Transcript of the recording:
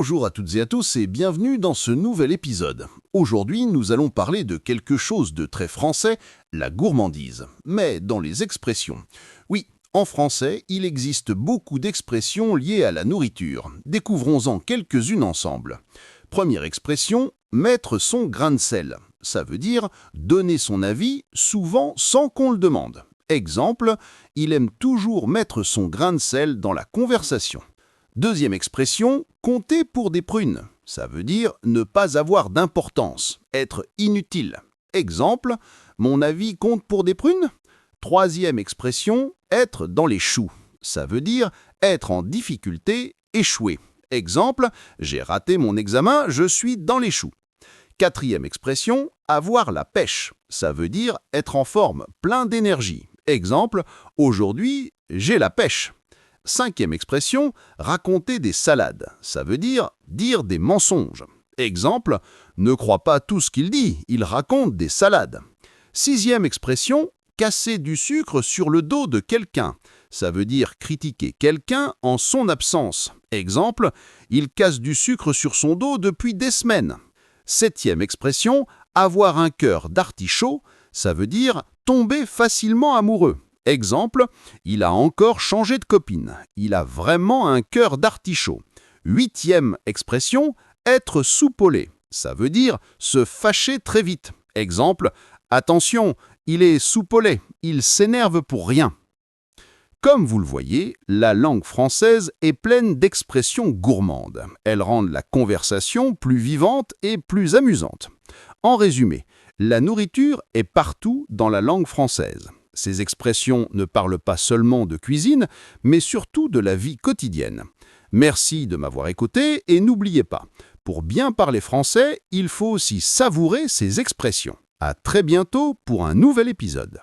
Bonjour à toutes et à tous et bienvenue dans ce nouvel épisode. Aujourd'hui, nous allons parler de quelque chose de très français, la gourmandise, mais dans les expressions. Oui, en français, il existe beaucoup d'expressions liées à la nourriture. Découvrons-en quelques-unes ensemble. Première expression, mettre son grain de sel. Ça veut dire donner son avis, souvent sans qu'on le demande. Exemple, il aime toujours mettre son grain de sel dans la conversation. Deuxième expression, compter pour des prunes. Ça veut dire ne pas avoir d'importance, être inutile. Exemple, mon avis compte pour des prunes. Troisième expression, être dans les choux. Ça veut dire être en difficulté, échouer. Exemple, j'ai raté mon examen, je suis dans les choux. Quatrième expression, avoir la pêche. Ça veut dire être en forme, plein d'énergie. Exemple, aujourd'hui, j'ai la pêche. Cinquième expression, raconter des salades. Ça veut dire des mensonges. Exemple, ne crois pas tout ce qu'il dit, il raconte des salades. Sixième expression, casser du sucre sur le dos de quelqu'un. Ça veut dire critiquer quelqu'un en son absence. Exemple, il casse du sucre sur son dos depuis des semaines. Septième expression, avoir un cœur d'artichaut. Ça veut dire tomber facilement amoureux. Exemple, il a encore changé de copine. Il a vraiment un cœur d'artichaut. Huitième expression, être soupolé. Ça veut dire se fâcher très vite. Exemple, attention, il est soupolé, il s'énerve pour rien. Comme vous le voyez, la langue française est pleine d'expressions gourmandes. Elles rendent la conversation plus vivante et plus amusante. En résumé, la nourriture est partout dans la langue française. Ces expressions ne parlent pas seulement de cuisine, mais surtout de la vie quotidienne. Merci de m'avoir écouté et n'oubliez pas, pour bien parler français, il faut aussi savourer ces expressions. À très bientôt pour un nouvel épisode.